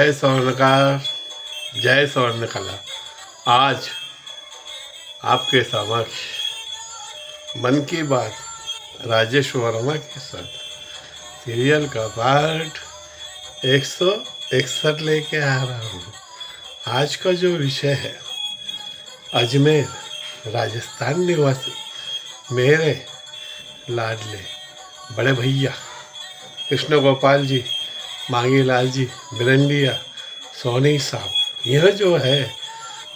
जय स्वर्णकार, जय स्वर्णकला। आज आपके समक्ष मन की बात राजेश वर्मा के साथ सीरियल का पार्ट 161 लेके आ रहा हूँ। आज का जो विषय है, अजमेर राजस्थान निवासी मेरे लाडले बड़े भैया कृष्ण गोपाल जी, मांगी लाल जी, बिरंडिया, सोनी साहब, यह जो है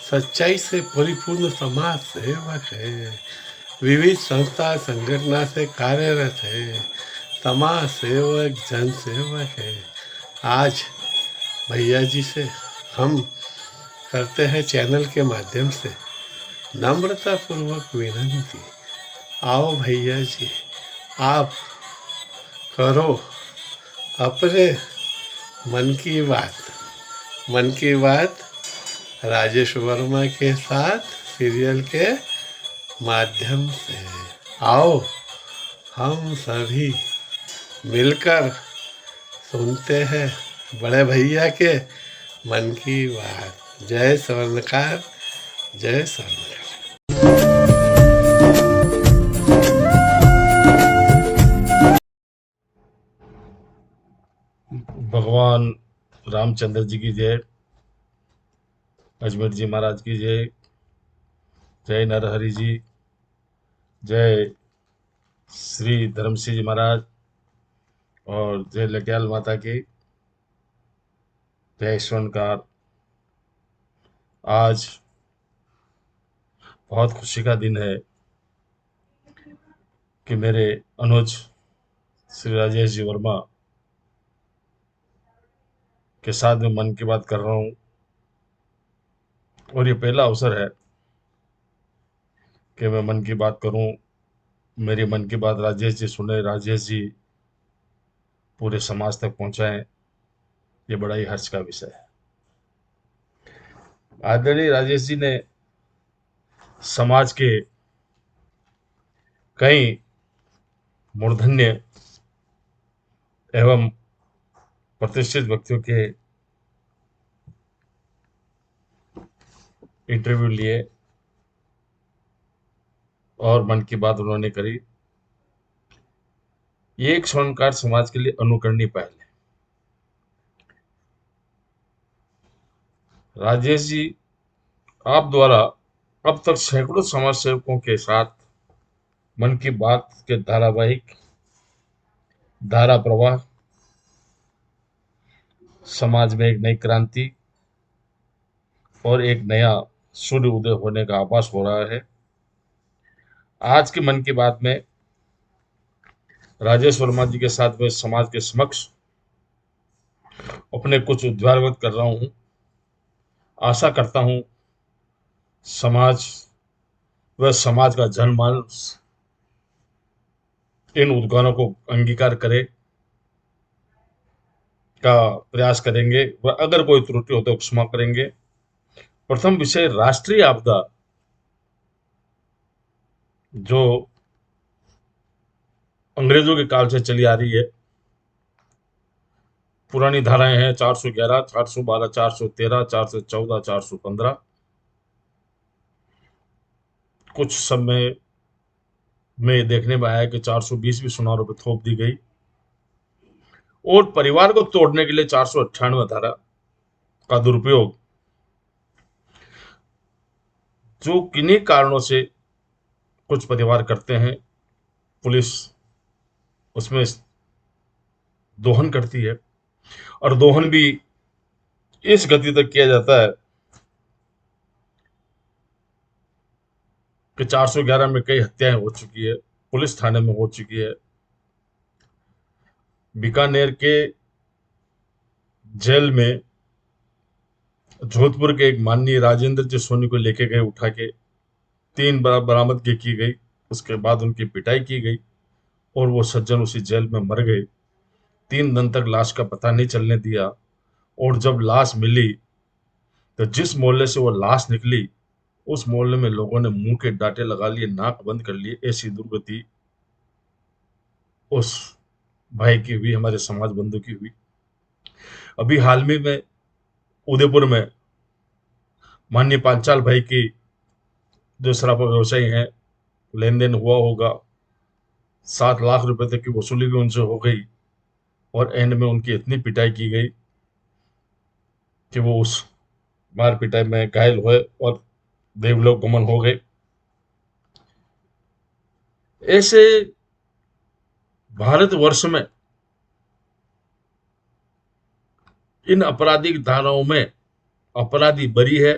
सच्चाई से परिपूर्ण समाज सेवक है, विविध संस्था संगठना से कार्यरत है, समाज सेवक, जन सेवक है। आज भैया जी से हम करते हैं चैनल के माध्यम से नम्रतापूर्वक विनंती, आओ भैया जी, आप करो अपने मन की बात राजेश वर्मा के साथ सीरियल के माध्यम से। आओ हम सभी मिलकर सुनते हैं बड़े भैया के मन की बात। जय स्वर्णकार, जय स्वर्णकार। भगवान रामचंद्र जी की जय, अजमेर जी महाराज की जय, जय नरहरि जी, जय श्री धर्मसिंह जी महाराज और जय लक्याल माता की, जय स्वर्णकार। आज बहुत खुशी का दिन है कि मेरे अनुज श्री राजेश जी वर्मा के साथ में मन की बात कर रहा हूँ और ये पहला अवसर है कि मैं मन की बात करूं, मेरी मन की बात राजेश जी सुने, राजेश जी पूरे समाज तक पहुंचाएं। ये बड़ा ही हर्ष का विषय है। आदरणीय राजेश जी ने समाज के कई मूर्धन्य एवं प्रतिष्ठित व्यक्तियों के इंटरव्यू लिए और मन की बात उन्होंने करी। ये एक स्वर्णकार समाज के लिए अनुकरणीय पहल है। राजेश जी, आप द्वारा अब तक सैकड़ों समाज सेवकों के साथ मन की बात के धारावाहिक धारा प्रवाह, समाज में एक नई क्रांति और एक नया सूर्य उदय होने का आभास हो रहा है। आज के मन की बात में राजेश वर्मा जी के साथ मैं समाज के समक्ष अपने कुछ उद्गार व्यक्त कर रहा हूं। आशा करता हूं समाज व समाज का जनमानस इन उद्गारों को अंगीकार करे का प्रयास करेंगे व अगर कोई त्रुटि हो तो क्षमा करेंगे। प्रथम विषय राष्ट्रीय आपदा, जो अंग्रेजों के काल से चली आ रही है। पुरानी धाराएं हैं 411, 412, 413, 414, 415। कुछ समय में देखने में आया कि 420 भी सुनारों पर थोप दी गई और परिवार को तोड़ने के लिए 498 धारा का दुरुपयोग, जो किन्हीं कारणों से कुछ परिवार करते हैं, पुलिस उसमें दोहन करती है और दोहन भी इस गति तक किया जाता है कि 411 में कई हत्याएं हो चुकी है, पुलिस थाने में हो चुकी है। बीकानेर के जेल में जोधपुर के एक माननीय राजेंद्र जी सोनी को लेके गए, उठा के 3 बार बरामदगी की गई। उसके बाद उनकी पिटाई की गई और वो सज्जन उसी जेल में मर गए। 3 दिन तक लाश का पता नहीं चलने दिया और जब लाश मिली तो जिस मोहल्ले से वो लाश निकली उस मोहल्ले में लोगों ने मुंह के डांटे लगा लिए, नाक बंद कर लिए। ऐसी दुर्गति उस भाई की हुई, हमारे समाज बंधु की हुई। अभी हाल में उदयपुर में माननीय पांचाल भाई की जो शराब व्यवसायी हैं, लेन देन हुआ होगा, 7 लाख रुपए तक की वसूली भी उनसे हो गई और एंड में उनकी इतनी पिटाई की गई कि वो उस मार पिटाई में घायल हुए और देवलोक गमन हो गए। ऐसे भारतवर्ष में इन आपराधिक धाराओं में अपराधी बरी है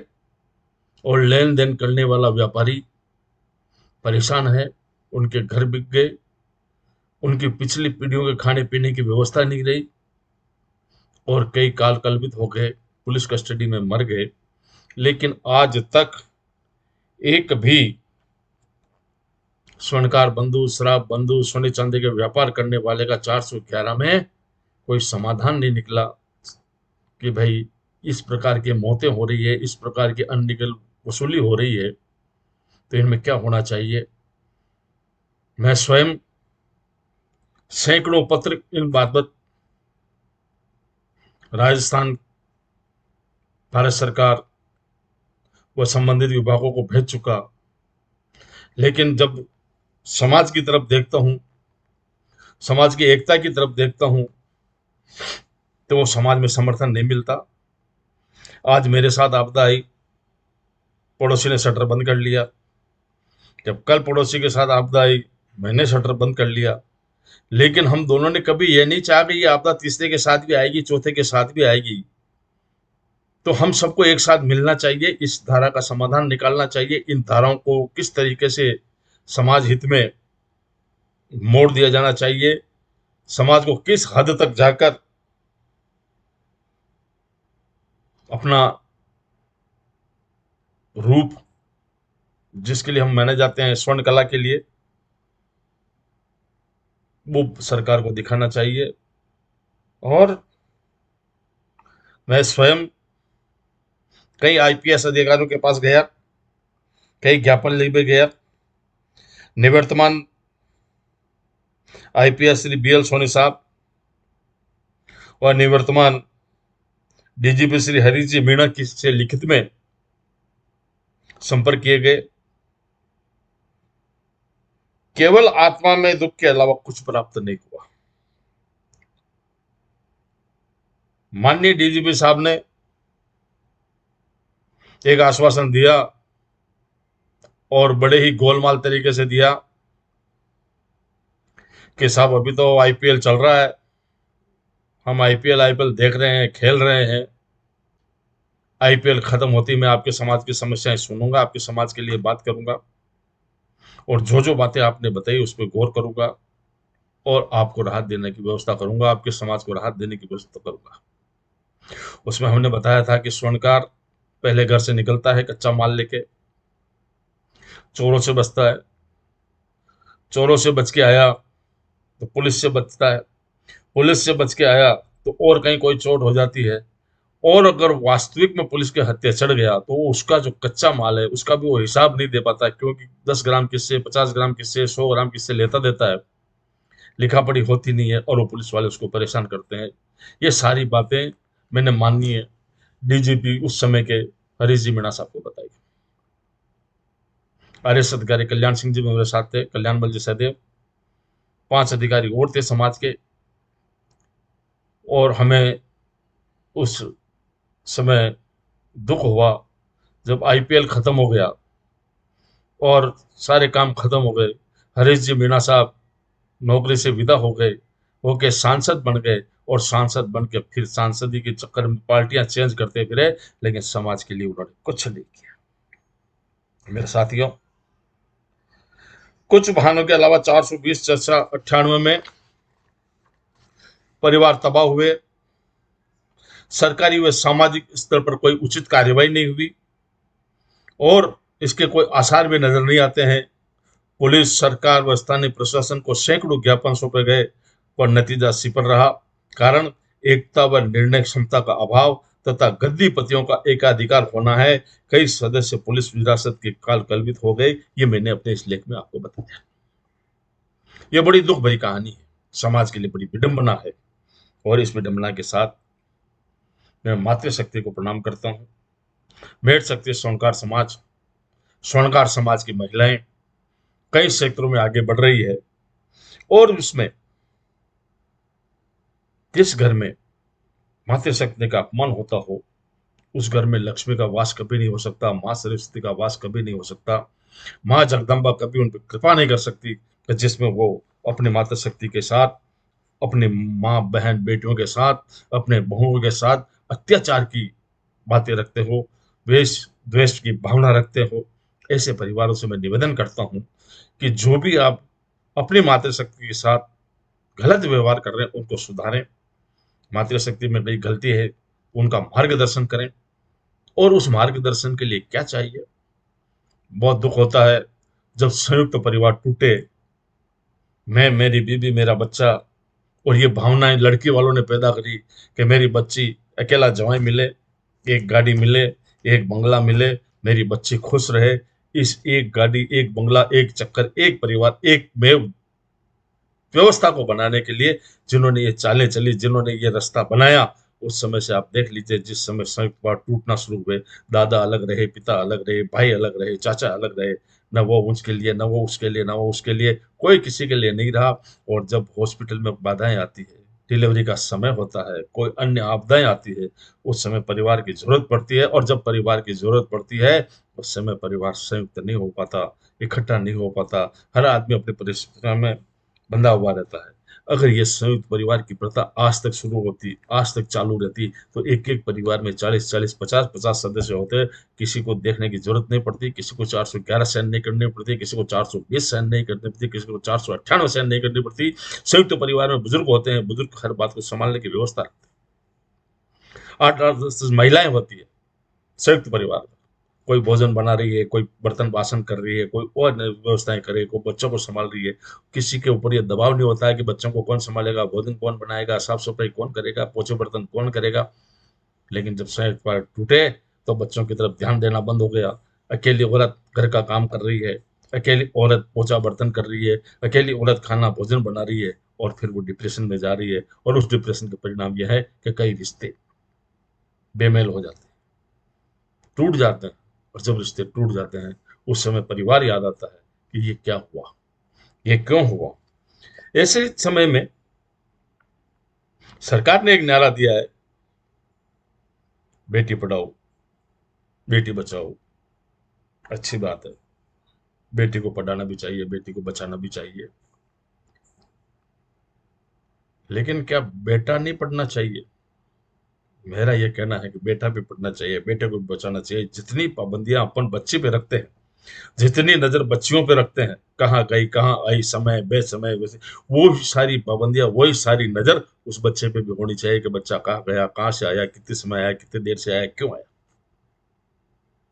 और लेन देन करने वाला व्यापारी परेशान है। उनके घर बिक गए, उनकी पिछली पीढ़ियों के खाने पीने की व्यवस्था नहीं रही और कई काल कल्पित हो गए, पुलिस कस्टडी में मर गए। लेकिन आज तक एक भी स्वर्णकार बंधु, शराब बंधु, सोने चांदी के व्यापार करने वाले का 411 में कोई समाधान नहीं निकला कि भाई इस प्रकार की मौतें हो रही है, इस प्रकार की अनलीगल वसूली हो रही है, तो इनमें क्या होना चाहिए। मैं स्वयं सैकड़ों पत्र इन बाबत राजस्थान, भारत सरकार व संबंधित विभागों को भेज चुका, लेकिन जब समाज की तरफ देखता हूं, समाज की एकता की तरफ देखता हूं, तो वो समाज में समर्थन नहीं मिलता। आज मेरे साथ आपदा आई, पड़ोसी ने शटर बंद कर लिया। जब कल पड़ोसी के साथ आपदा आई, मैंने शटर बंद कर लिया। लेकिन हम दोनों ने कभी ये नहीं चाहा कि ये आपदा तीसरे के साथ भी आएगी, चौथे के साथ भी आएगी। तो हम सबको एक साथ मिलना चाहिए, इस धारा का समाधान निकालना चाहिए। इन धाराओं को किस तरीके से समाज हित में मोड़ दिया जाना चाहिए, समाज को किस हद तक जाकर अपना रूप, जिसके लिए हम माने जाते हैं स्वर्ण कला के लिए, वो सरकार को दिखाना चाहिए। और मैं स्वयं कई आईपीएस अधिकारियों के पास गया, कई ज्ञापन लेके गया। निवर्तमान आईपीएस श्री बीएल सोनी साहब और निवर्तमान डीजीपी श्री हरीश जी मीणा की से लिखित में संपर्क किए गए। केवल आत्मा में दुख के अलावा कुछ प्राप्त नहीं हुआ। माननीय डीजीपी साहब ने एक आश्वासन दिया और बड़े ही गोलमाल तरीके से दिया कि साहब अभी तो आईपीएल चल रहा है, हम आईपीएल देख रहे हैं, खेल रहे हैं। आईपीएल खत्म होती मैं आपके समाज की समस्याएं सुनूंगा, आपके समाज के लिए बात करूंगा और जो जो बातें आपने बताई उस पर गौर करूंगा और आपको राहत देने की व्यवस्था करूंगा, आपके समाज को राहत देने की व्यवस्था करूंगा। उसमें हमने बताया था कि स्वर्णकार पहले घर से निकलता है कच्चा माल लेके, चोरों से बचता है, चोरों से बच के आया तो पुलिस से बचता है, पुलिस से बच के आया तो और कहीं कोई चोट हो जाती है, और अगर वास्तविक में पुलिस के हत्या चढ़ गया तो उसका जो कच्चा माल है उसका भी वो हिसाब नहीं दे पाता, क्योंकि 10 ग्राम किससे, 50 ग्राम किससे, 100 ग्राम किससे लेता देता है, लिखा पढ़ी होती नहीं है और वो पुलिस वाले उसको परेशान करते हैं। ये सारी बातें मैंने माननीय डीजीपी उस समय के हरीश जी मीणा साहब को बताई। आरएस अधिकारी कल्याण सिंह जी मेरे साथ थे, कल्याण बल जी सहदेव, 5 अधिकारी और थे समाज के। और हमें उस समय दुख हुआ जब आईपीएल खत्म हो गया और सारे काम खत्म हो गए। हरीश जी मीणा साहब नौकरी से विदा हो गए, होके सांसद बन गए और सांसद बन के फिर सांसदी के चक्कर में पार्टियां चेंज करते फिरे, लेकिन समाज के लिए उन्होंने कुछ नहीं किया। मेरे साथियों, कुछ बहानों के अलावा 420 चर्चा 98 में परिवार तबाह हुए, सरकारी व सामाजिक स्तर पर कोई उचित कार्यवाही नहीं हुई और इसके कोई आसार भी नजर नहीं आते हैं। पुलिस, सरकार व स्थानीय प्रशासन को सैकड़ों ज्ञापन सौंपे गए पर नतीजा सिफर रहा। कारण एकता व निर्णय क्षमता का अभाव तथा गद्दीपतियों का एकाधिकार होना है। कई सदस्य पुलिस विरासत के काल कल्पित हो गए। ये मैंने अपने इस लेख में आपको बताया। यह बड़ी दुख भरी कहानी है, समाज के लिए बड़ी विडंबना है और इस विडंबना के साथ मैं मातृशक्ति को प्रणाम करता हूँ। मेड शक्ति स्वर्णकार समाज की महिलाएं कई क्षेत्रों में आगे बढ़ रही है, और उसमें जिस घर में मातृशक्ति का अपमान होता हो, उस घर में लक्ष्मी का वास कभी नहीं हो सकता, माँ सरस्वती का वास कभी नहीं हो सकता, माँ जगदम्बा कभी उन पर कृपा नहीं कर सकती कि जिसमें वो अपनी मातृशक्ति के साथ, अपने माँ बहन बेटियों के साथ, अपने बहुओं के साथ अत्याचार की बातें रखते हो, द्वेष द्वेष की भावना रखते हो। ऐसे परिवारों से मैं निवेदन करता हूँ कि जो भी आप अपनी मातृशक्ति के साथ गलत व्यवहार कर रहे हैं उनको सुधारें। मातृशक्ति में कई गलती है, उनका मार्गदर्शन करें। और उस मार्गदर्शन के लिए क्या चाहिए? बहुत दुख होता है जब संयुक्त परिवार टूटे, मैं, मेरी बीवी, मेरा बच्चा, और ये भावनाएं लड़की वालों ने पैदा करी कि मेरी बच्ची अकेला जवाई मिले, एक गाड़ी मिले, एक बंगला मिले, मेरी बच्ची खुश रहे। इस एक गाड़ी, एक बंगला, एक चक्कर, एक परिवार, एक में व्यवस्था को बनाने के लिए जिन्होंने ये चालें चली, जिन्होंने ये रास्ता बनाया, उस समय से आप देख लीजिए, जिस समय संयुक्त परिवार टूटना शुरू हुए, दादा अलग रहे, पिता अलग रहे, भाई अलग रहे, चाचा अलग रहे, न वो उसके लिए, न वो उसके लिए, न वो उसके लिए, कोई किसी के लिए नहीं रहा। और जब हॉस्पिटल में बाधाएं आती है, डिलीवरी का समय होता है, कोई अन्य आपदाएं आती है, उस समय परिवार की जरूरत पड़ती है। और जब परिवार की जरूरत पड़ती है, उस समय परिवार संयुक्त नहीं हो पाता, इकट्ठा नहीं हो पाता, हर आदमी अपनी परिस्थितियों में बंधा हुआ रहता है। अगर ये संयुक्त परिवार की प्रथा आज तक शुरू होती, आज तक चालू रहती, तो एक एक परिवार में 40-40, 50-50 सदस्य होते, किसी को देखने की जरूरत नहीं पड़ती, किसी को 411 सहन नहीं करनी पड़ती, किसी को 420 सहन नहीं करनी पड़ती, किसी को 498 सहन नहीं करनी पड़ती। संयुक्त परिवार में बुजुर्ग होते हैं, बुजुर्ग हर बात को संभालने की व्यवस्था रखते हैं। 8-8, 10-10 महिलाएं होती है संयुक्त परिवार में, कोई भोजन बना रही है, कोई बर्तन बासन कर रही है, कोई और व्यवस्थाएं कर रही है, कोई बच्चों को संभाल रही है। किसी के ऊपर ये दबाव नहीं होता है कि बच्चों को कौन संभालेगा, भोजन कौन बनाएगा, साफ सफाई कौन करेगा, पोछे बर्तन कौन करेगा। लेकिन जब संयुक्त परिवार टूटे, तो बच्चों की तरफ ध्यान देना बंद हो गया। अकेली औरत घर का काम कर रही है, अकेली औरत पोछा बर्तन कर रही है, अकेली औरत खाना भोजन बना रही है, और फिर वो डिप्रेशन में जा रही है। और उस डिप्रेशन का परिणाम यह है कि कई रिश्ते बेमेल हो जाते हैं, टूट जाते हैं। और जब रिश्ते टूट जाते हैं, उस समय परिवार याद आता है कि ये क्या हुआ, ये क्यों हुआ। ऐसे समय में सरकार ने एक नारा दिया है, बेटी पढ़ाओ, बेटी बचाओ। अच्छी बात है, बेटी को पढ़ाना भी चाहिए, बेटी को बचाना भी चाहिए। लेकिन क्या बेटा नहीं पढ़ना चाहिए? मेरा यह कहना है कि बेटा भी पढ़ना चाहिए, बेटे को भी बचाना चाहिए। जितनी पाबंदियां अपन बच्चे पे रखते हैं, जितनी नजर बच्चियों पे रखते हैं, कहाँ गई, कहाँ आई, समय बेसमय, वैसे वो सारी पाबंदियां, वही सारी नजर उस बच्चे पे भी होनी चाहिए कि बच्चा कहाँ गया, कहाँ से आया, कितने समय आया, कितने देर से आया, क्यों आया।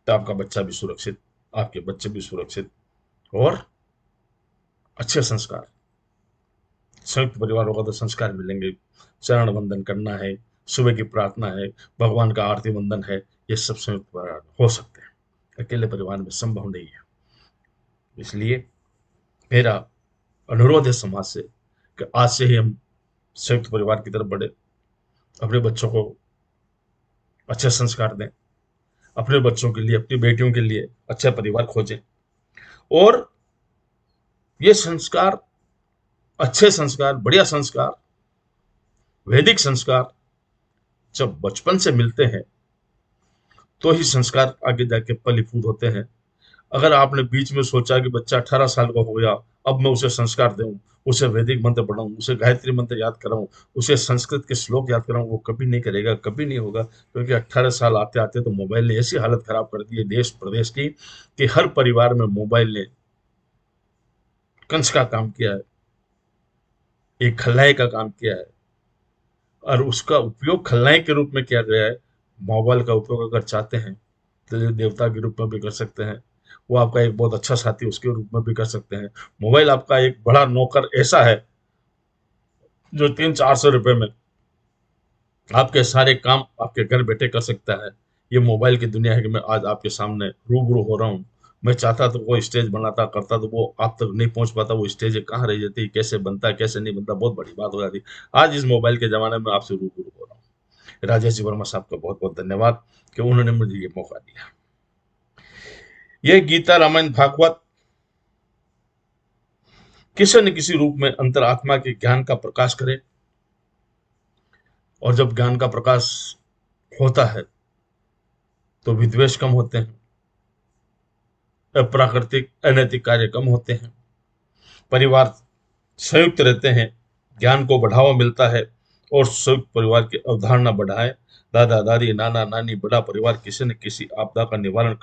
तो आपका बच्चा भी सुरक्षित, आपके बच्चे भी सुरक्षित, और अच्छे संस्कार। संयुक्त परिवार होगा तो संस्कार मिलेंगे। चरण वंदन करना है, सुबह की प्रार्थना है, भगवान का आरती वंदन है, ये सब संयुक्त परिवार में हो सकते हैं, अकेले परिवार में संभव नहीं है। इसलिए मेरा अनुरोध है समाज से कि आज से ही हम संयुक्त परिवार की तरफ बढ़े, अपने बच्चों को अच्छे संस्कार दें, अपने बच्चों के लिए, अपनी बेटियों के लिए अच्छा परिवार खोजें। और ये संस्कार, अच्छे संस्कार, बढ़िया संस्कार, वैदिक संस्कार जब बचपन से मिलते हैं, तो ही संस्कार आगे जाके फलीभूत होते हैं। अगर आपने बीच में सोचा कि बच्चा 18 साल का हो गया, अब मैं उसे संस्कार दूं, उसे वैदिक मंत्र पढ़ाऊं, उसे गायत्री मंत्र याद कराऊं, उसे संस्कृत के श्लोक याद कराऊं, वो कभी नहीं करेगा, कभी नहीं होगा। क्योंकि 18 साल आते आते तो मोबाइल ने ऐसी हालत खराब कर दी है देश प्रदेश की, कि हर परिवार में मोबाइल ने कंस का काम किया है, एक खलनायक का काम किया है। और उसका उपयोग खलनायक के रूप में किया गया है। मोबाइल का उपयोग अगर चाहते हैं तो देवता के रूप में भी कर सकते हैं, वो आपका एक बहुत अच्छा साथी उसके रूप में भी कर सकते हैं। मोबाइल आपका एक बड़ा नौकर ऐसा है जो 300-400 रुपए में आपके सारे काम आपके घर बैठे कर सकता है। ये मोबाइल की दुनिया है कि मैं आज आपके सामने रूबरू हो रहा हूँ। मैं चाहता तो वो स्टेज बनाता करता, तो वो आप तक नहीं पहुंच पाता, वो स्टेज कहाँ रह जाती, कैसे बनता कैसे नहीं बनता, बहुत बड़ी बात हो जाती। आज इस मोबाइल के जमाने में आपसे रूबरू हो रहा हूँ। राजेश जी वर्मा साहब का बहुत बहुत धन्यवाद कि उन्होंने मुझे ये मौका दिया। यह गीता रामायण भागवत किसी न किसी रूप में अंतरात्मा के ज्ञान का प्रकाश करे, और जब ज्ञान का प्रकाश होता है तो विद्वेष कम होते हैं, अप्राकृतिक अनैतिक कार्य कम होते हैं, परिवार संयुक्त रहते हैं, ज्ञान को बढ़ावा मिलता है और संयुक्त परिवार की अवधारणा बढ़ाए। दादा दादी नाना नानी बड़ा परिवार किसी न किसी आपदा का निवारण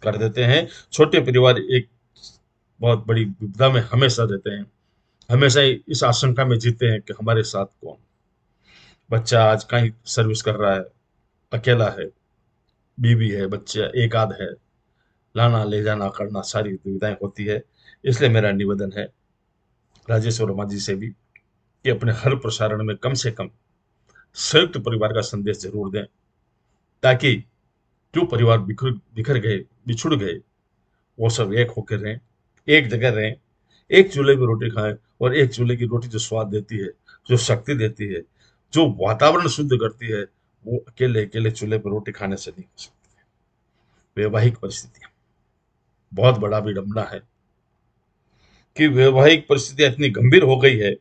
कर देते हैं। छोटे परिवार एक बहुत बड़ी विपदा में हमेशा रहते हैं, हमेशा इस आशंका में जीते हैं कि हमारे साथ कौन। बच्चा आज कहीं सर्विस कर रहा है, अकेला है, बीवी है, बच्चा एक आध है, लाना ले जाना करना सारी दुविधाएं होती है। इसलिए मेरा निवेदन है राजेश वर्मा जी से भी कि अपने हर प्रसारण में कम से कम संयुक्त परिवार का संदेश जरूर दें, ताकि जो परिवार बिखर गए, बिछुड़ गए, वो सब एक होकर रहें, एक जगह रहें, एक चूल्हे पर रोटी खाएं। और एक चूल्हे की रोटी जो स्वाद देती है, जो शक्ति देती है, जो वातावरण शुद्ध करती है, वो अकेले अकेले चूल्हे पर रोटी खाने से नहीं हो सकती। वैवाहिक परिस्थितियां बहुत बड़ा विडंबना है कि वैवाहिक परिस्थितियां इतनी गंभीर हो गई है,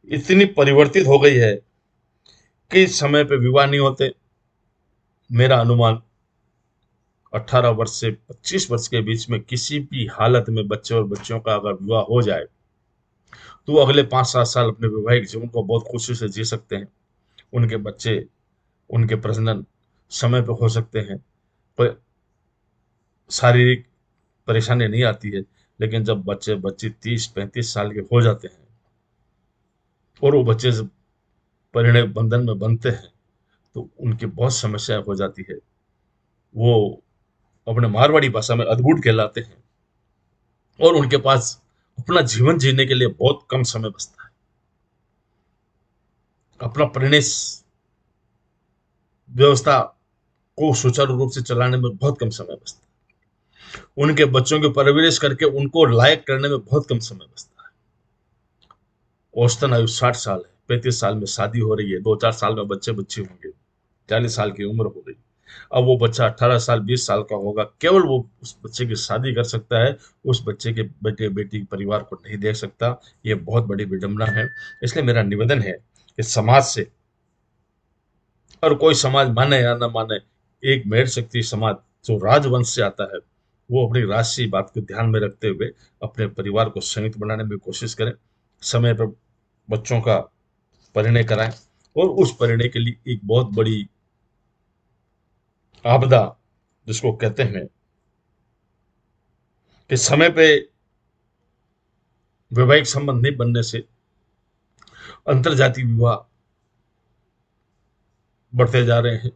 इतनी परिवर्तित हो गई है कि समय पे विवाह नहीं होते। मेरा अनुमान 18 वर्ष से 25 वर्ष के बीच में किसी भी हालत में बच्चे और बच्चियों का अगर विवाह हो जाए तो वो अगले 5-7 साल अपने वैवाहिक जीवन को बहुत खुशी से जी सकते हैं। उनके बच्चे, उनके प्रजनन समय पे हो सकते हैं, कोई शारीरिक परेशानी नहीं आती है। लेकिन जब बच्चे बच्ची 30-35 साल के हो जाते हैं और वो बच्चे जब परिणय बंधन में बनते हैं तो उनकी बहुत समस्या हो जाती है। वो अपने मारवाड़ी भाषा में अद्भुत कहलाते हैं और उनके पास अपना जीवन जीने के लिए बहुत कम समय बचता है। अपना परिणय व्यवस्था को सुचारू रूप से चलाने में बहुत कम समय बचता है। उनके बच्चों की परवरिश करके उनको लायक करने में बहुत कम समय बचता है। औसतन आयु 60 साल है, 35 साल में शादी हो रही है, 2-4 साल में बच्चे बच्ची होंगे, 40 साल की उम्र हो गई। अब वो बच्चा 18 साल 20 साल का होगा, केवल वो उस बच्चे की शादी कर सकता है, उस बच्चे के बेटे बेटी परिवार को नहीं देख सकता। ये बहुत बड़ी विडंबना है। इसलिए मेरा निवेदन है कि समाज से, और कोई समाज माने या न माने, एक मेड़ शक्ति समाज जो राजवंश से आता है, वो अपनी राष्ट्रीय बात को ध्यान में रखते हुए अपने परिवार को संयुक्त बनाने में कोशिश करें, समय पर बच्चों का परिणय कराएं। और उस परिणय के लिए एक बहुत बड़ी आपदा जिसको कहते हैं कि समय पे वैवाहिक संबंध नहीं बनने से अंतरजातीय विवाह बढ़ते जा रहे हैं,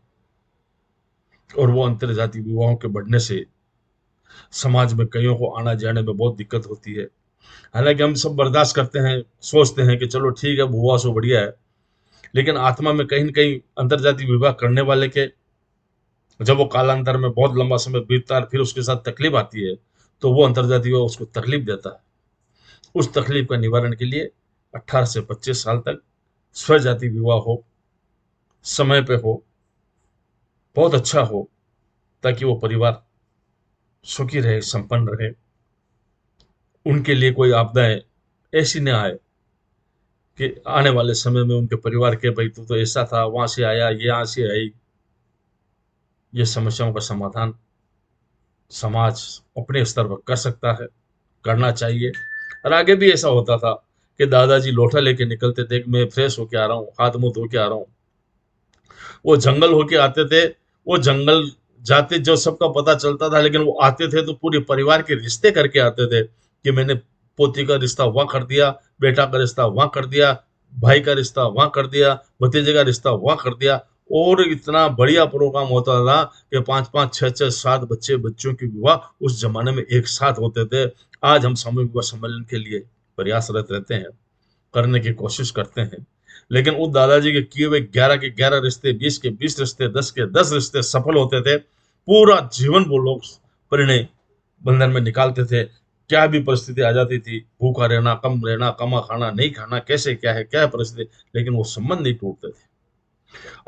और वो अंतरजातीय विवाहों के बढ़ने से समाज में कईयों को आना जाने में बहुत दिक्कत होती है। हालांकि हम सब बर्दाश्त करते हैं, सोचते हैं कि चलो ठीक है, हुआ सो बढ़िया है, लेकिन आत्मा में कहीं न कहीं अंतरजातीय विवाह करने वाले के जब वो कालांतर में बहुत लंबा समय बीतता है, फिर उसके साथ तकलीफ आती है, तो वो अंतरजातीय विवाह उसको तकलीफ देता है। उस तकलीफ का निवारण के लिए 18 से 25 साल तक स्वजाति विवाह हो, समय पे हो, बहुत अच्छा हो, ताकि वो परिवार सुखी रहे, संपन्न रहे। उनके लिए कोई आपदाएं ऐसी न आए कि आने वाले समय में उनके परिवार के भाई तू तो ऐसा था, वहां से आया, ये यहाँ से आई। ये समस्याओं का समाधान समाज अपने स्तर पर कर सकता है, करना चाहिए। और आगे भी ऐसा होता था कि दादाजी लोटा लेके निकलते थे, मैं फ्रेश होके आ रहा हूँ, हाथ मुंह धो के आ रहा हूँ। वो जंगल होके आते थे, वो जंगल जाते जो सबका पता चलता था, लेकिन वो आते थे तो पूरे परिवार के रिश्ते करके आते थे कि मैंने पोती का रिश्ता वहां कर दिया, बेटा का रिश्ता वहां कर दिया, भाई का रिश्ता वहां कर दिया, भतीजे का रिश्ता वहां कर दिया। और इतना बढ़िया प्रोग्राम होता था कि 5-5, 6-6, 7 बच्चे बच्चों के विवाह उस जमाने में एक साथ होते थे। आज हम सामूहिक विवाह सम्मेलन के लिए प्रयासरत रहते हैं, करने की कोशिश करते हैं, लेकिन उस दादाजी के किए हुए 11 के 11 रिश्ते, 20 के 20 रिश्ते, 10 के 10 रिश्ते सफल होते थे। पूरा जीवन वो लोग परिणय बंधन में निकालते थे। क्या भी परिस्थिति आ जाती थी, भूखा रहना, कम रहना, कमा खाना, नहीं खाना, कैसे क्या है, क्या है परिस्थिति, लेकिन वो संबंध नहीं टूटते थे।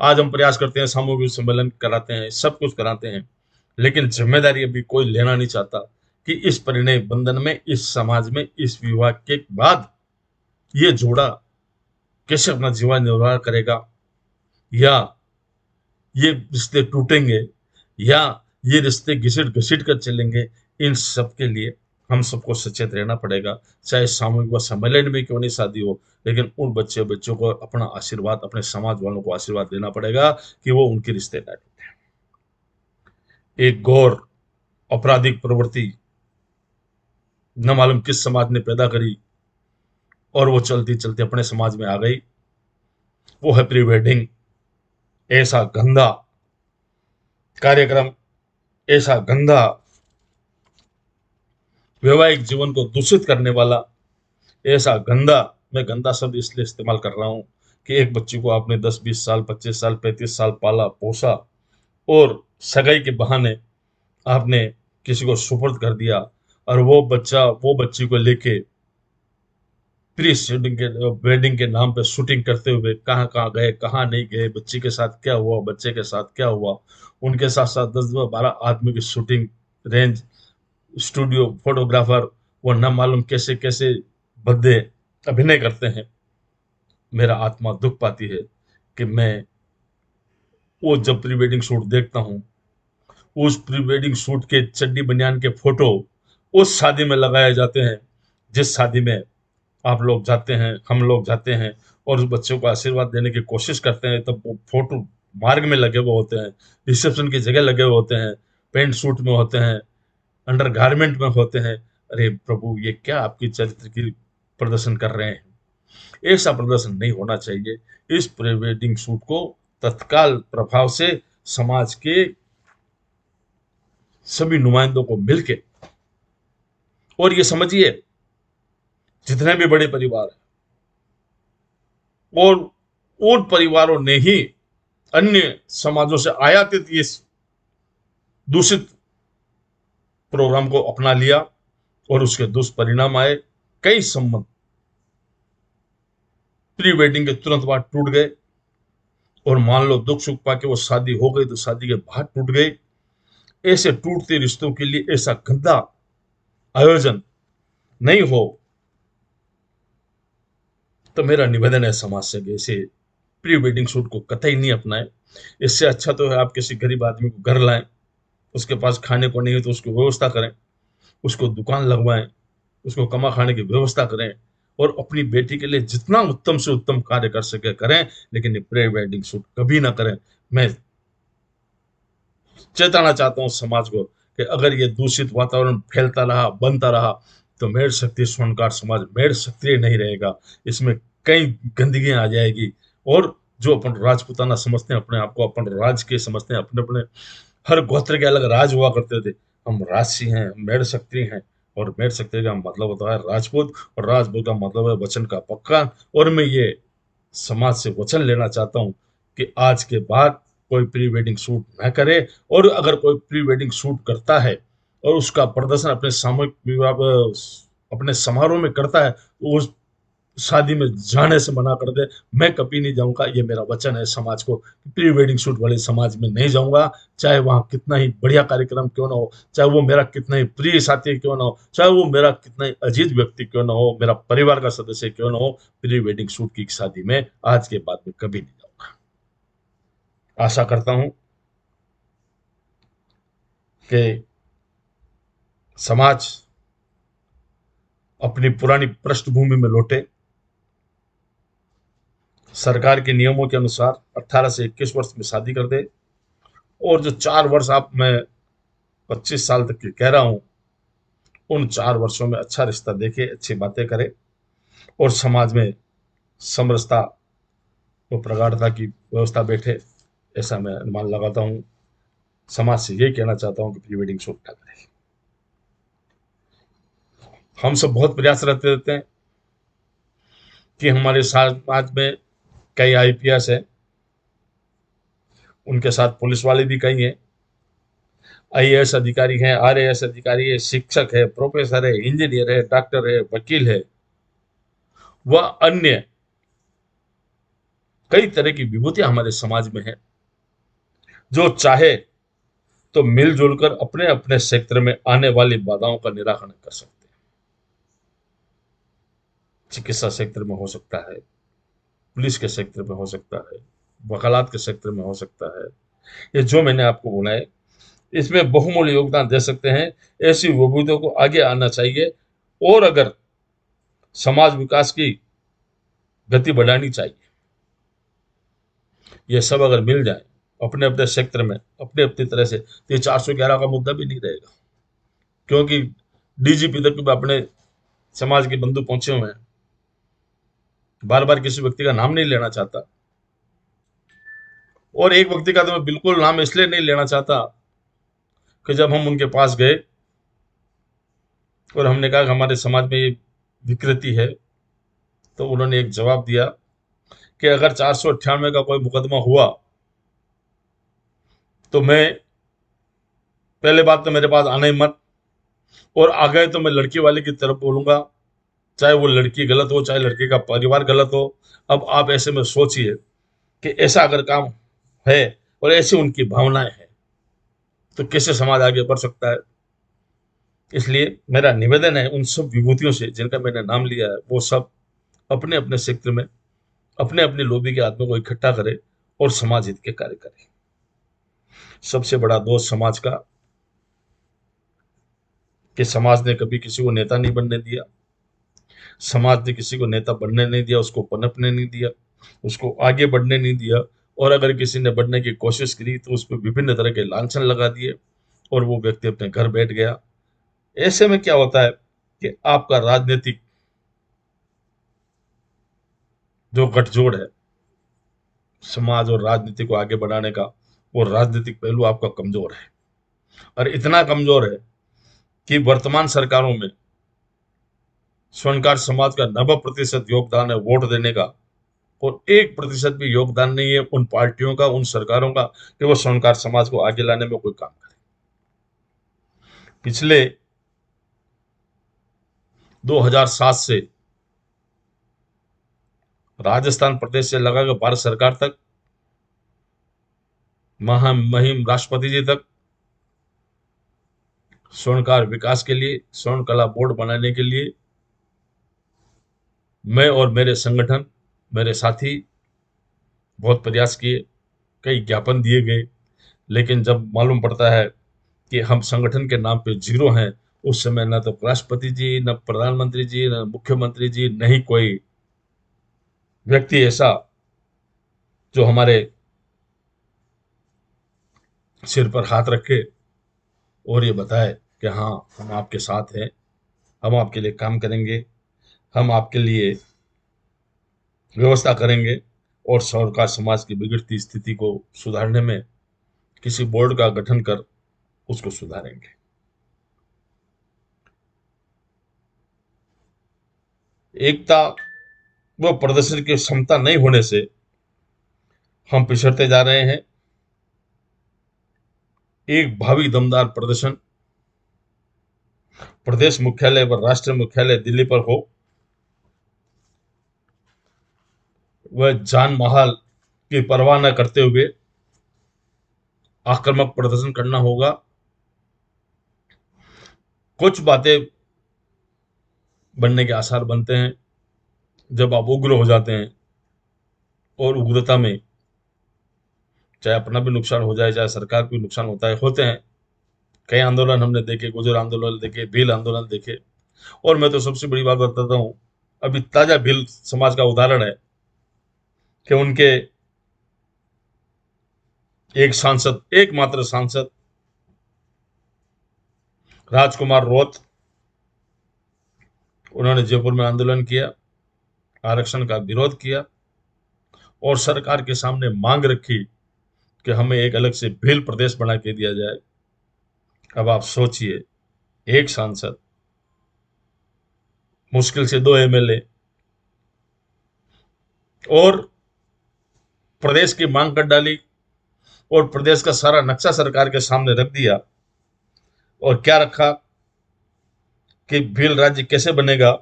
आज हम प्रयास करते हैं, सामूहिक सम्मेलन कराते हैं, सब कुछ कराते हैं, लेकिन जिम्मेदारी अभी कोई लेना नहीं चाहता कि इस परिणय बंधन में, इस समाज में, इस विवाह के बाद ये जोड़ा कैसे अपना जीवन निर्वाह करेगा, या ये रिश्ते टूटेंगे, या ये रिश्ते घिसट घसीट कर चलेंगे। इन सब के लिए हम सबको सचेत रहना पड़ेगा, चाहे सामूहिक व सम्मेलन में क्यों नहीं शादी हो, लेकिन उन बच्चों को अपना आशीर्वाद, अपने समाज वालों को आशीर्वाद देना पड़ेगा कि वो उनकी रिश्ते न टूटे। एक घोर आपराधिक प्रवृत्ति न मालूम किस समाज ने पैदा करी और वो चलती चलती अपने समाज में आ गई, वो है प्री वेडिंग। ऐसा गंदा कार्यक्रम, ऐसा गंदा वैवाहिक जीवन को दूषित करने वाला, ऐसा गंदा, मैं गंदा शब्द इसलिए इस्तेमाल कर रहा हूं कि एक बच्ची को आपने 10-20 साल, 25 साल, 35 साल पाला पोसा, और सगाई के बहाने आपने किसी को सुपुर्द कर दिया, और वो बच्ची को लेके प्री शूटिंग के वेडिंग के नाम पे शूटिंग करते हुए कहाँ कहाँ गए, कहाँ नहीं गए, बच्ची के साथ क्या हुआ, बच्चे के साथ क्या हुआ, उनके साथ साथ 10-12 आदमी की शूटिंग रेंज, स्टूडियो, फोटोग्राफर, वो न मालूम कैसे कैसे भद्दे अभिनय करते हैं। मेरा आत्मा दुख पाती है कि मैं वो जब प्री वेडिंग शूट देखता हूँ, उस प्री वेडिंग शूट के चड्डी बनियान के फोटो उस शादी में लगाए जाते हैं जिस शादी में आप लोग जाते हैं, हम लोग जाते हैं, और उस बच्चों को आशीर्वाद देने की कोशिश करते हैं, तब वो फोटो मार्ग में लगे हुए होते हैं, रिसेप्शन की जगह लगे हुए होते हैं, पेंट सूट में होते हैं, अंडर गारमेंट में होते हैं। अरे प्रभु, ये क्या आपकी चरित्र की प्रदर्शन कर रहे हैं? ऐसा प्रदर्शन नहीं होना चाहिए। इस प्री वेडिंग शूट को तत्काल प्रभाव से समाज के सभी नुमाइंदों को मिलके, और ये समझिए जितने भी बड़े परिवार हैं, और उन परिवारों ने ही अन्य समाजों से आयातित इस दूषित प्रोग्राम को अपना लिया, और उसके दुष्परिणाम आए। कई संबंध प्री वेडिंग के तुरंत बाद टूट गए, और मान लो दुख सुख पाके वो शादी हो गई तो शादी के बाद टूट गई। ऐसे टूटते रिश्तों के लिए ऐसा गंदा आयोजन नहीं हो, तो मेरा निवेदन है समाज से कि ऐसे प्री वेडिंग शूट को कतई नहीं अपनाएं। इससे अच्छा तो है आप किसी गरीब आदमी को घर लाएं, उसके पास खाने को नहीं है तो उसकी व्यवस्था करें, उसको दुकान लगवाएं, उसको कमा खाने की व्यवस्था करें, और अपनी बेटी के लिए जितना उत्तम से उत्तम कार्य कर सके करें, लेकिन ये प्री वेडिंग शूट कभी ना करें। मैं चेताना चाहता हूँ समाज को कि अगर ये दूषित वातावरण फैलता रहा, बनता रहा, तो मेड़ शक्ति स्वर्णकार समाज मेड़ सक्रिय नहीं रहेगा। इसमें कई गंदगियां आ जाएगी, और जो अपन राजपूताना समझते हैं, अपने आप को अपन राज के समझते हैं, अपने अपने हर गोत्र के अलग राज हुआ करते थे, हम राजसी हैं, मेड़ शक्ति हैं, और मेड़ शक्ति का मतलब होता है राजपूत, और राजपूत का मतलब है वचन का पक्का। और मैं ये समाज से वचन लेना चाहता हूँ कि आज के बाद कोई प्री वेडिंग शूट न करे, और अगर कोई प्री वेडिंग शूट करता है और उसका प्रदर्शन अपने सामूहिक विवाह अपने समारोह में करता है, तो उस शादी में जाने से मना कर दे। मैं कभी नहीं जाऊंगा, ये मेरा वचन है समाज को, कि प्री वेडिंग शूट वाले समाज में नहीं जाऊंगा। चाहे वहां कितना ही बढ़िया कार्यक्रम क्यों ना हो, चाहे वो मेरा कितना ही प्रिय साथी क्यों ना हो, चाहे वो मेरा कितना ही अजीज व्यक्ति क्यों ना हो, मेरा परिवार का सदस्य क्यों ना हो, प्री वेडिंग शूट की शादी में आज के बाद में कभी नहीं जाऊंगा। आशा करता हूं कि समाज अपनी पुरानी पृष्ठभूमि में लौटे, सरकार के नियमों के अनुसार 18 से 21 वर्ष में शादी कर दे, और जो 4 वर्ष आप, मैं 25 साल तक की कह रहा हूं, उन 4 वर्षों में अच्छा रिश्ता देखे, अच्छी बातें करे, और समाज में समरसता और प्रगाढ़ता की व्यवस्था बैठे। ऐसा मैं अनुमान लगाता हूं। समाज से यही कहना चाहता हूं कि प्री वेडिंग शूट ना करें। हम सब बहुत प्रयास रहते हैं कि हमारे समाज में कई आईपीएस है, उनके साथ पुलिस वाले भी कई हैं, आईएएस अधिकारी हैं, आरएएस अधिकारी है, शिक्षक है, प्रोफेसर है, इंजीनियर है, डॉक्टर है, वकील है, वह अन्य कई तरह की विभूतियां हमारे समाज में है। जो चाहे तो मिलजुल कर अपने अपने क्षेत्र में आने वाली बाधाओं का निराकरण कर सकते हैं। चिकित्सा क्षेत्र में हो सकता है, पुलिस के क्षेत्र में हो सकता है, वकालत के क्षेत्र में हो सकता है। ये जो मैंने आपको बोला है, इसमें बहुमूल्य योगदान दे सकते हैं। ऐसी विभूतियों को आगे आना चाहिए, और अगर समाज विकास की गति बढ़ानी चाहिए, ये सब अगर मिल जाए अपने अपने क्षेत्र में अपनी अपनी तरह से, तो ये 411 का मुद्दा भी नहीं रहेगा। क्योंकि डीजीपी तक भी अपने समाज के बंधु पहुंचे हुए हैं। बार बार किसी व्यक्ति का नाम नहीं लेना चाहता, और एक व्यक्ति का तो मैं बिल्कुल नाम इसलिए नहीं लेना चाहता कि जब हम उनके पास गए और हमने कहा कि हमारे समाज में ये विकृति है, तो उन्होंने एक जवाब दिया कि अगर 498 का कोई मुकदमा हुआ तो मैं, पहले बात तो मेरे पास आना ही मत, और आ गए तो मैं लड़की वाले की तरफ बोलूंगा, चाहे वो लड़की गलत हो चाहे लड़के का परिवार गलत हो। अब आप ऐसे में सोचिए कि ऐसा अगर काम है और ऐसी उनकी भावनाएं हैं, तो कैसे समाज आगे बढ़ सकता है। इसलिए मेरा निवेदन है उन सब विभूतियों से जिनका मैंने नाम लिया है, वो सब अपने अपने क्षेत्र में अपने अपने लोबी के आदमियों को इकट्ठा करे और समाज हित के कार्य करे। सबसे बड़ा दोष समाज का कि समाज ने कभी किसी को नेता नहीं बनने दिया, समाज ने किसी को नेता बनने नहीं दिया, उसको पनपने नहीं दिया, उसको आगे बढ़ने नहीं दिया, और अगर किसी ने बढ़ने की कोशिश की तो उस पर विभिन्न तरह के लांछन लगा दिए और वो व्यक्ति अपने घर बैठ गया। ऐसे में क्या होता है कि आपका राजनीतिक जो गठजोड़ है समाज और राजनीति को आगे बढ़ाने का, वो राजनीतिक पहलू आपका कमजोर है, और इतना कमजोर है कि वर्तमान सरकारों में स्वर्णकार समाज का 90% योगदान है वोट देने का, और 1% भी योगदान नहीं है उन पार्टियों का, उन सरकारों का, कि वो स्वर्णकार समाज को आगे लाने में कोई काम करे। पिछले 2007 से राजस्थान प्रदेश से लगाकर भारत सरकार तक, महामहिम राष्ट्रपति जी तक, स्वर्णकार विकास के लिए, स्वर्ण कला बोर्ड बनाने के लिए मैं और मेरे संगठन, मेरे साथी बहुत प्रयास किए, कई ज्ञापन दिए गए, लेकिन जब मालूम पड़ता है कि हम संगठन के नाम पे जीरो हैं, उस समय न तो राष्ट्रपति जी, न प्रधानमंत्री जी, न मुख्यमंत्री जी, नहीं कोई व्यक्ति ऐसा जो हमारे सिर पर हाथ रखे और ये बताए कि हाँ हम आपके साथ हैं, हम आपके लिए काम करेंगे, हम आपके लिए व्यवस्था करेंगे, और सरकार समाज की बिगड़ती स्थिति को सुधारने में किसी बोर्ड का गठन कर उसको सुधारेंगे। एकता व प्रदर्शन की क्षमता नहीं होने से हम पिछड़ते जा रहे हैं। एक भावी दमदार प्रदर्शन प्रदेश मुख्यालय व राष्ट्र मुख्यालय दिल्ली पर हो, वह जान माल की परवाह न करते हुए आक्रामक प्रदर्शन करना होगा। कुछ बातें बनने के आसार बनते हैं जब आप उग्र हो जाते हैं, और उग्रता में चाहे अपना भी नुकसान हो जाए चाहे सरकार को नुकसान होते हैं। कई आंदोलन हमने देखे, गुजर आंदोलन देखे, भील आंदोलन देखे, और मैं तो सबसे बड़ी बात बताता हूं, अभी ताजा भील समाज का उदाहरण है कि उनके एक सांसद, एकमात्र सांसद राजकुमार रोत, उन्होंने जयपुर में आंदोलन किया, आरक्षण का विरोध किया, और सरकार के सामने मांग रखी कि हमें एक अलग से भील प्रदेश बना के दिया जाए। अब आप सोचिए, एक सांसद, मुश्किल से 2 एमएलए, और प्रदेश की मांग कर डाली, और प्रदेश का सारा नक्शा सरकार के सामने रख दिया, और क्या रखा कि भील राज्य कैसे बनेगा।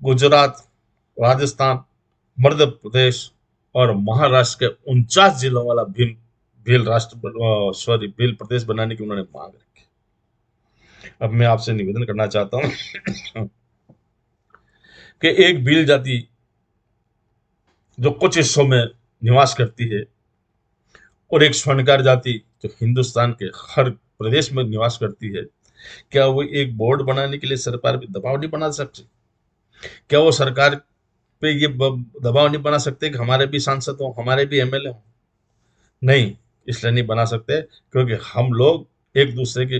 गुजरात, राजस्थान, मध्य प्रदेश, और महाराष्ट्र के 49 जिलों वाला भील प्रदेश बनाने की उन्होंने मांग रखी। अब मैं आपसे निवेदन करना चाहता हूं कि एक भील जाति जो कुछ हिस्सों में निवास करती है और एक स्वर्णकार जाति जो हिंदुस्तान के हर प्रदेश में निवास करती है, क्या वो एक बोर्ड बनाने के लिए सरकार पे दबाव नहीं बना सकती? क्या वो सरकार पे ये दबाव नहीं बना सकते कि हमारे भी सांसद हो, हमारे भी एमएलए हो? नहीं, इसलिए नहीं बना सकते क्योंकि हम लोग एक दूसरे के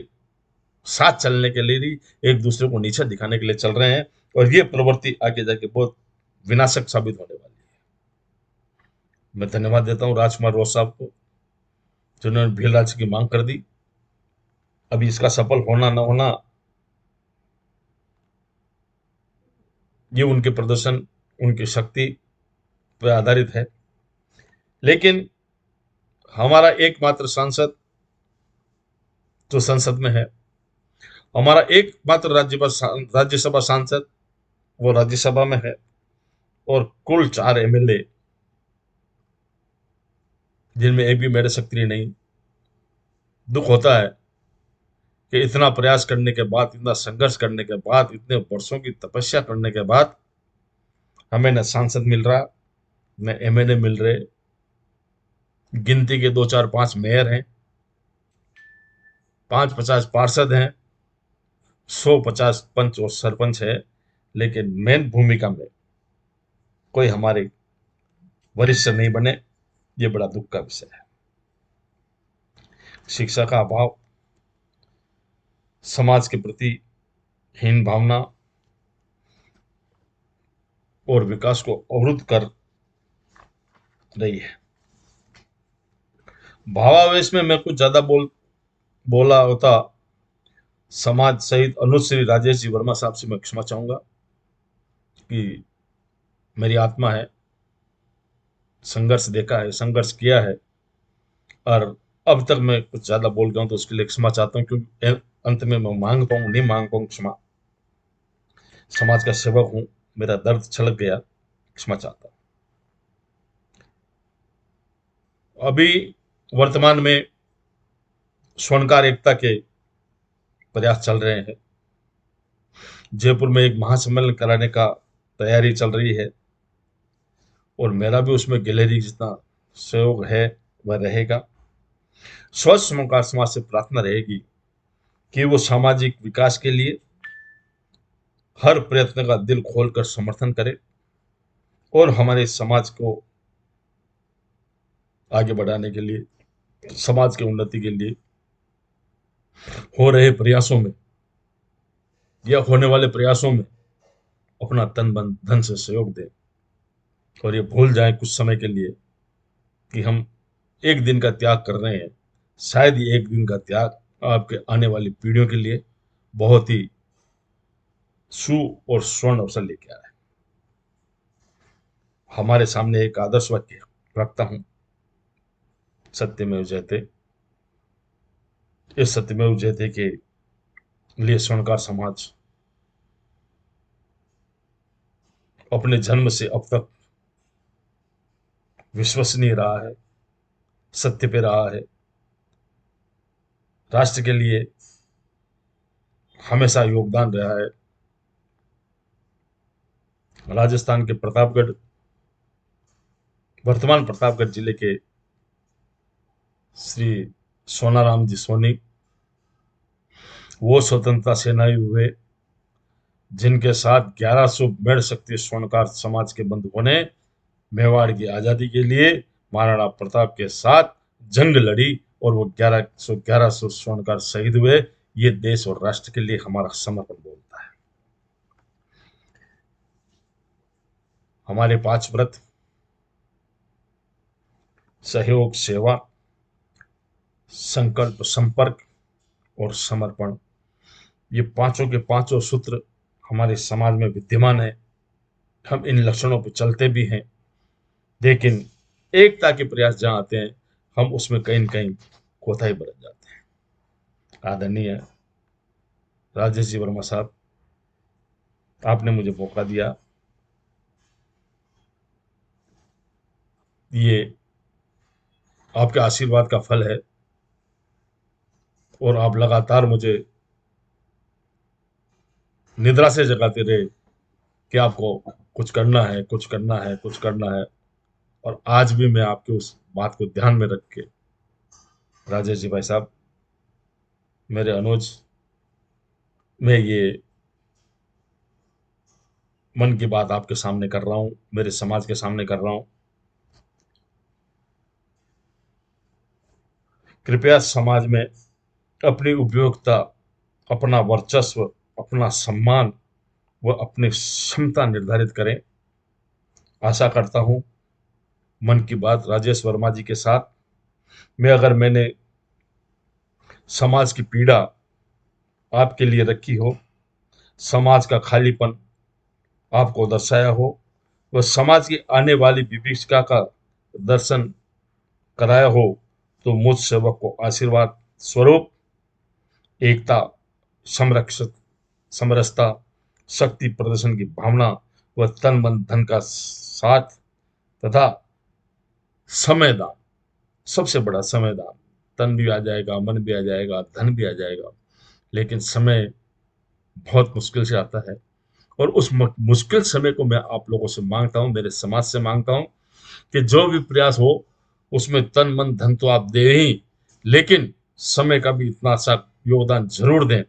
साथ चलने के लिए ही एक दूसरे को नीचे दिखाने के लिए चल रहे हैं, और ये प्रवृत्ति आगे जाके बहुत विनाशक साबित होने वाली है। मैं धन्यवाद देता हूँ राजकुमार रोज साहब को, जिन्होंने भील राज्य की मांग कर दी। अभी इसका सफल होना न होना ये उनके प्रदर्शन, उनकी शक्ति पर आधारित है, लेकिन हमारा एकमात्र सांसद जो संसद में है, हमारा एकमात्र राज्यसभा सांसद वो राज्यसभा में है, और कुल 4 एमएलए जिनमें एक भी मेरे सक्रिय नहीं। दुख होता है कि इतना प्रयास करने के बाद, इतना संघर्ष करने के बाद, इतने वर्षों की तपस्या करने के बाद हमें न सांसद मिल रहा, न एमएलए मिल रहे। गिनती के 2 4 5 मेयर हैं, 5 50 पार्षद हैं, 150 पंच और सरपंच है, लेकिन मेन भूमिका में कोई हमारे वरिष्ठ नहीं बने। ये बड़ा दुख का विषय है। शिक्षा का अभाव, समाज के प्रति हीन भावना और विकास को अवरुद्ध कर रही है। भावावेश में मैं कुछ ज्यादा बोला होता। समाज सहित अनुश्री राजेश जी वर्मा साहब से मैं क्षमा चाहूंगा कि मेरी आत्मा है, संघर्ष देखा है, संघर्ष किया है, और अब तक मैं कुछ ज्यादा बोल गया हूं तो उसके लिए क्षमा चाहता हूं, क्योंकि अंत में मैं मांग पाऊं नहीं मांग पाऊं क्षमा। समाज का सेवक हूं, मेरा दर्द छलक गया, क्षमा चाहता हूं। अभी वर्तमान में स्वर्णकार एकता के प्रयास चल रहे हैं। जयपुर में एक महासम्मेलन कराने का तैयारी चल रही है, और मेरा भी उसमें गैलरी जितना सहयोग है वह रहेगा। स्वच्छ स्वर्णकार समाज से प्रार्थना रहेगी कि वो सामाजिक विकास के लिए हर प्रयत्न का दिल खोलकर समर्थन करे, और हमारे समाज को आगे बढ़ाने के लिए, समाज की उन्नति के लिए हो रहे प्रयासों में या होने वाले प्रयासों में अपना तन मन धन से सहयोग दें, और ये भूल जाए कुछ समय के लिए कि हम एक दिन का त्याग कर रहे हैं। शायद ये एक दिन का त्याग आपके आने वाली पीढ़ियों के लिए बहुत ही सु और स्वर्ण अवसर लेके आया है। हमारे सामने एक आदर्श वाक्य रखता हूं, सत्यमेव जयते। इस सत्यमेव जयते के लिए स्वर्णकार समाज अपने जन्म से अब तक विश्वसनीय रहा है, सत्य पे रहा है, राष्ट्र के लिए हमेशा योगदान रहा है। राजस्थान के प्रतापगढ़, वर्तमान प्रतापगढ़ जिले के श्री सोनाराम जी सोनी, वो स्वतंत्रता सेनानी हुए जिनके साथ 1100 मेढ़ शक्ति स्वर्णकार समाज के बंधुओं ने मेवाड़ की आजादी के लिए महाराणा प्रताप के साथ जंग लड़ी, और वो 1100 स्वर्णकार शहीद हुए। ये देश और राष्ट्र के लिए हमारा समर्पण बोलता है। हमारे 5 व्रत, सहयोग, सेवा, संकल्प, संपर्क और समर्पण, ये पांचों के पांचों सूत्र हमारे समाज में विद्यमान है। हम इन लक्षणों पर चलते भी हैं, लेकिन एकता के प्रयास जहां आते हैं हम उसमें कहीं न कहीं कोताही बरत जाते हैं। आदरणीय राजेश जी वर्मा साहब, आपने मुझे मौका दिया, ये आपके आशीर्वाद का फल है और आप लगातार मुझे निद्रा से जगाते रहे कि आपको कुछ करना है, कुछ करना है, कुछ करना है। और आज भी मैं आपके उस बात को ध्यान में रख के, राजेश जी भाई साहब, मेरे अनुज, मैं ये मन की बात आपके सामने कर रहा हूँ, मेरे समाज के सामने कर रहा हूँ। कृपया समाज में अपनी उपयोगिता, अपना वर्चस्व, अपना सम्मान व अपनी क्षमता निर्धारित करें। आशा करता हूँ मन की बात राजेश वर्मा जी के साथ में अगर मैंने समाज की पीड़ा आपके लिए रखी हो, समाज का खालीपन आपको दर्शाया हो, वह समाज की आने वाली विभीषिका का दर्शन कराया हो, तो मुझ सेवक को आशीर्वाद स्वरूप एकता, संरक्षक, समरसता, शक्ति प्रदर्शन की भावना व तन मन धन का साथ तथा समय दान, सबसे बड़ा समय दान। तन भी आ जाएगा, मन भी आ जाएगा, धन भी आ जाएगा, लेकिन समय बहुत मुश्किल से आता है। और उस मुश्किल समय को मैं आप लोगों से मांगता हूं, मेरे समाज से मांगता हूं कि जो भी प्रयास हो उसमें तन मन धन तो आप दे ही, लेकिन समय का भी इतना सा योगदान जरूर दें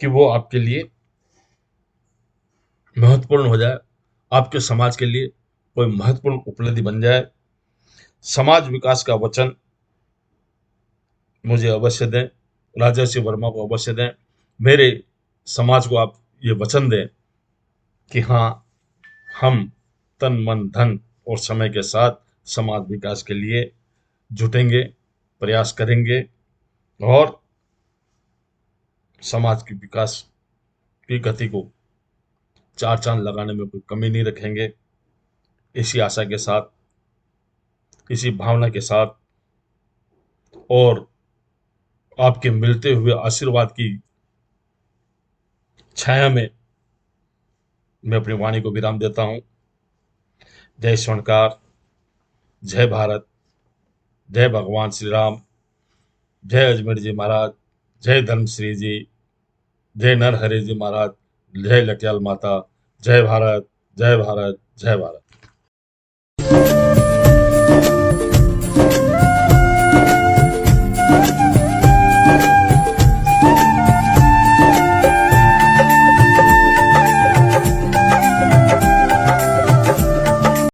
कि वो आपके लिए महत्वपूर्ण हो जाए, आपके समाज के लिए कोई महत्वपूर्ण उपलब्धि बन जाए। समाज विकास का वचन मुझे अवश्य दें, राजर्षि वर्मा को अवश्य दें, मेरे समाज को आप ये वचन दें कि हाँ, हम तन मन धन और समय के साथ समाज विकास के लिए जुटेंगे, प्रयास करेंगे और समाज की विकास की गति को चार चांद लगाने में कोई कमी नहीं रखेंगे। इसी आशा के साथ, इसी भावना के साथ और आपके मिलते हुए आशीर्वाद की छाया में मैं अपनी वाणी को विराम देता हूँ। जय स्वर्णकार, जय भारत, जय भगवान श्री राम, जय अजमेर जी महाराज, जय धर्मश्री जी, जय नरहरि जी महाराज, जय लटियाल माता, जय भारत, जय भारत, जय भारत।